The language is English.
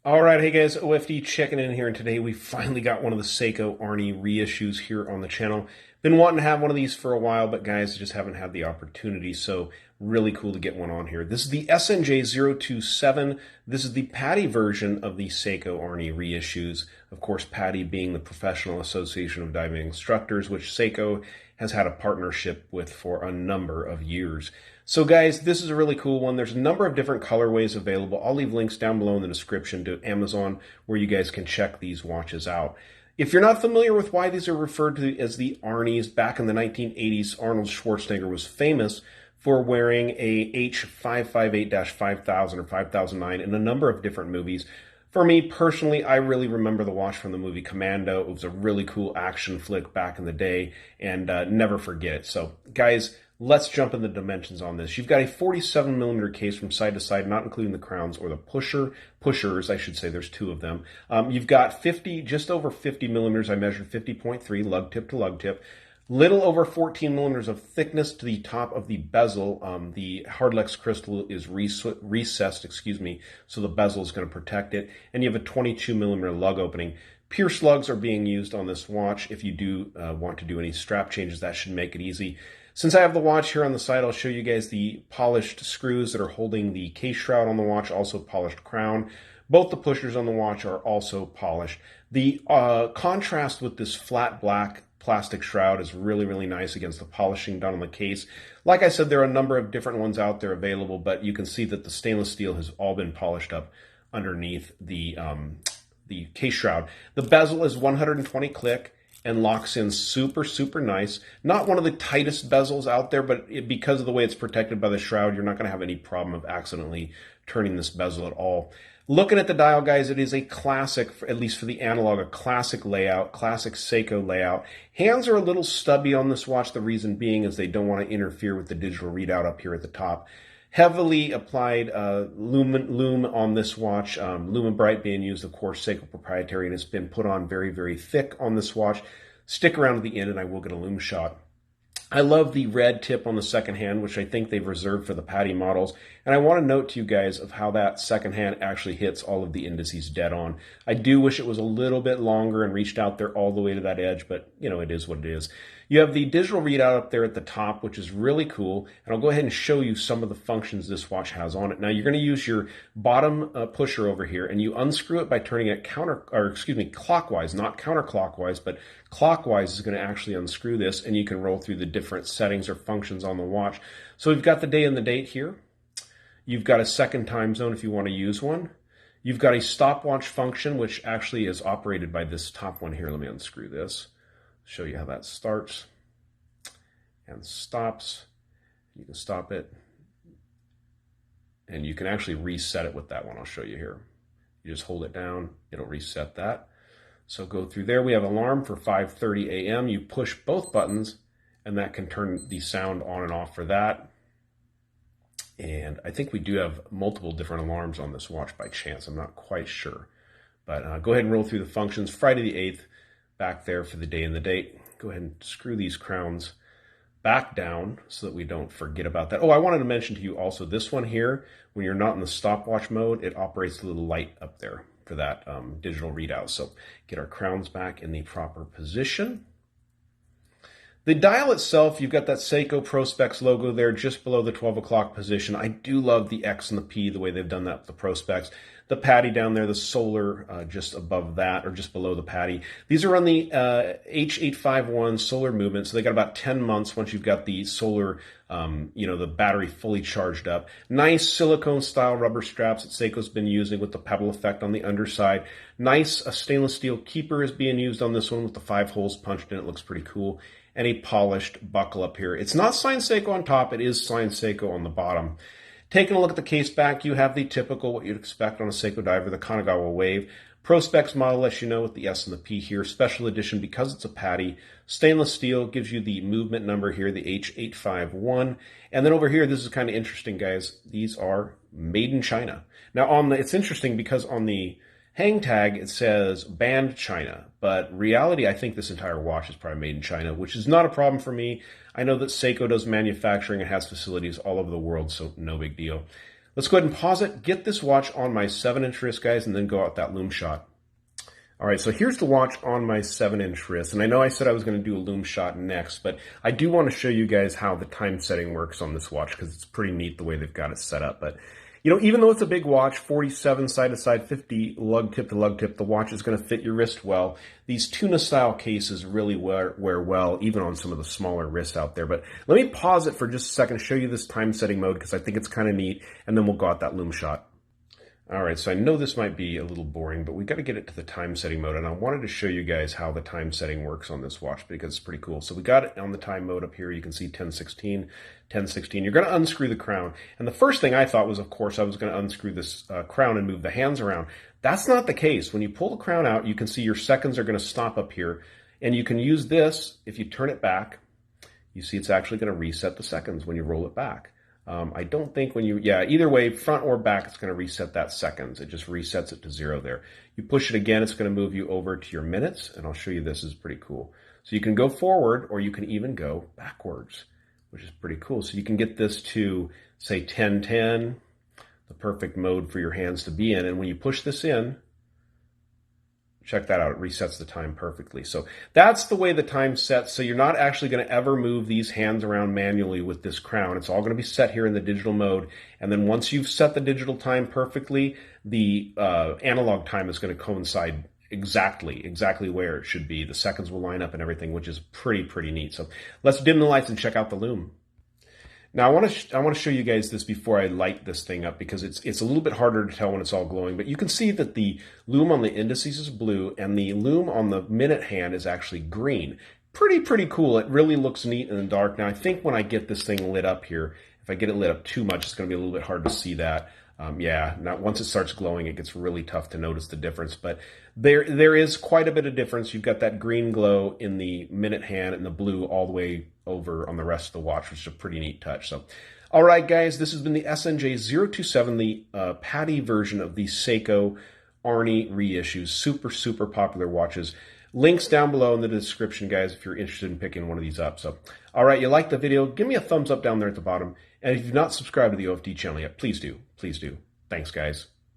All right, hey guys, OFD checking in here, and today we finally got one of the Seiko Arnie reissues here on the channel. Been wanting to have one of these for a while, but guys, just haven't had the opportunity, so really cool to get one on here. This is the SNJ027. This is the PADI version of the Seiko Arnie reissues. Of course, PADI being the Professional Association of Diving Instructors, which Seiko has had a partnership with for a number of years. So guys, this is a really cool one. There's a number of different colorways available. I'll leave links down below in the description to Amazon where you guys can check these watches out. If you're not familiar with why these are referred to as the Arnies, back in the 1980s, Arnold Schwarzenegger was famous for wearing a H558-5000 or 5009 in a number of different movies. For me personally, I really remember the watch from the movie Commando. It was a really cool action flick back in the day, and never forget it. So guys, let's jump in the dimensions on this. You've got a 47mm case from side to side, not including the crowns or the pushers, I should say. There's two of them. You've got just over 50mm. I measured 50.3 lug tip to lug tip. Little over 14mm of thickness to the top of the bezel. The Hardlex crystal is recessed, so the bezel is going to protect it. And you have a 22mm lug opening. Pierced lugs are being used on this watch. If you do want to do any strap changes, that should make it easy. Since I have the watch here on the side, I'll show you guys the polished screws that are holding the case shroud on the watch, also polished crown. Both the pushers on the watch are also polished. The contrast with this flat black plastic shroud is really, really nice against the polishing done on the case. Like I said, there are a number of different ones out there available, but you can see that the stainless steel has all been polished up underneath the case shroud. The bezel is 120 click and locks in super, super nice. Not one of the tightest bezels out there, but because of the way it's protected by the shroud, you're not going to have any problem of accidentally turning this bezel at all. Looking at the dial, guys, it is a classic, at least for the analog, a classic layout, classic Seiko layout. Hands are a little stubby on this watch. The reason being is they don't want to interfere with the digital readout up here at the top. Heavily applied lume on this watch. Lumen Bright being used, of course, Seiko proprietary, and it's been put on very, very thick on this watch. Stick around to the end and I will get a lume shot. I love the red tip on the second hand, which I think they've reserved for the PADI models. And I want to note to you guys of how that second hand actually hits all of the indices dead on. I do wish it was a little bit longer and reached out there all the way to that edge, but you know, it is what it is. You have the digital readout up there at the top, which is really cool. And I'll go ahead and show you some of the functions this watch has on it. Now you're going to use your bottom pusher over here, and you unscrew it by turning it clockwise, not counterclockwise, but clockwise is going to actually unscrew this, and you can roll through the different settings or functions on the watch. So we've got the day and the date here. You've got a second time zone if you want to use one. You've got a stopwatch function, which actually is operated by this top one here. Let me unscrew this. Show you how that starts and stops. You can stop it, and you can actually reset it with that one. I'll show you here. You just hold it down, it'll reset that. So go through there. We have alarm for 5:30 a.m. You push both buttons, and that can turn the sound on and off for that. And I think we do have multiple different alarms on this watch by chance. I'm not quite sure. But go ahead and roll through the functions. Friday the 8th, back there for the day and the date. Go ahead and screw these crowns back down so that we don't forget about that. Oh, I wanted to mention to you also, this one here, when you're not in the stopwatch mode, it operates a little light up there for that digital readout. So get our crowns back in the proper position. The dial itself, you've got that Seiko Prospex logo there just below the 12 o'clock position. I do love the X and the P, the way they've done that with the Prospex. The PADI down there, the solar just above that, or just below the PADI. These are on the H851 solar movement, so they got about 10 months once you've got the solar, the battery fully charged up. Nice silicone-style rubber straps that Seiko's been using with the pebble effect on the underside. Nice stainless steel keeper is being used on this one with the 5 holes punched in. It looks pretty cool. And a polished buckle up here. It's not signed Seiko on top, it is signed Seiko on the bottom. Taking a look at the case back, you have the typical, what you'd expect on a Seiko diver, the Kanagawa Wave. Prospex model lets you know with the S and the P here. Special edition because it's a PADI. Stainless steel gives you the movement number here, the H851. And then over here, this is kind of interesting, guys. These are made in China. Now, it's interesting because on the hang tag, it says banned China, but reality, I think this entire watch is probably made in China, which is not a problem for me. I know that Seiko does manufacturing and has facilities all over the world, so no big deal. Let's go ahead and pause it, get this watch on my 7-inch wrist, guys, and then go out that loom shot. All right, so here's the watch on my 7-inch wrist, and I know I said I was going to do a loom shot next, but I do want to show you guys how the time setting works on this watch because it's pretty neat the way they've got it set up. But you know, even though it's a big watch, 47 side to side, 50 lug tip to lug tip, the watch is going to fit your wrist well. These tuna style cases really wear well, even on some of the smaller wrists out there. But let me pause it for just a second to show you this time setting mode because I think it's kind of neat, and then we'll go out that loom shot. All right, so I know this might be a little boring, but we've got to get it to the time setting mode, and I wanted to show you guys how the time setting works on this watch because it's pretty cool. So we got it on the time mode up here. You can see 10:16, 10:16. You're going to unscrew the crown, and the first thing I thought was, of course, I was going to unscrew this crown and move the hands around. That's not the case. When you pull the crown out, you can see your seconds are going to stop up here, and you can use this. If you turn it back, you see it's actually going to reset the seconds when you roll it back. I don't think when you, either way, front or back, it's going to reset that seconds. It just resets it to 0 there. You push it again, it's going to move you over to your minutes, and I'll show you this is pretty cool. So you can go forward, or you can even go backwards, which is pretty cool. So you can get this to, say, 10:10, the perfect mode for your hands to be in, and when you push this in, check that out, it resets the time perfectly. So that's the way the time sets. So you're not actually going to ever move these hands around manually with this crown. It's all going to be set here in the digital mode. And then once you've set the digital time perfectly, the analog time is going to coincide exactly where it should be. The seconds will line up and everything, which is pretty neat. So let's dim the lights and check out the loom. Now, I want to show you guys this before I light this thing up because it's a little bit harder to tell when it's all glowing. But you can see that the loom on the indices is blue and the loom on the minute hand is actually green. Pretty cool. It really looks neat in the dark. Now, I think when I get this thing lit up here, if I get it lit up too much, it's going to be a little bit hard to see that. Now once it starts glowing, it gets really tough to notice the difference. But there is quite a bit of difference. You've got that green glow in the minute hand and the blue all the way over on the rest of the watch, which is a pretty neat touch. So, all right, guys, this has been the SNJ027, the PADI version of the Seiko Arnie reissues. Super popular watches. Links down below in the description, guys, if you're interested in picking one of these up. So, all right, you like the video, give me a thumbs up down there at the bottom. And if you've not subscribed to the OFD channel yet, please do. Thanks, guys.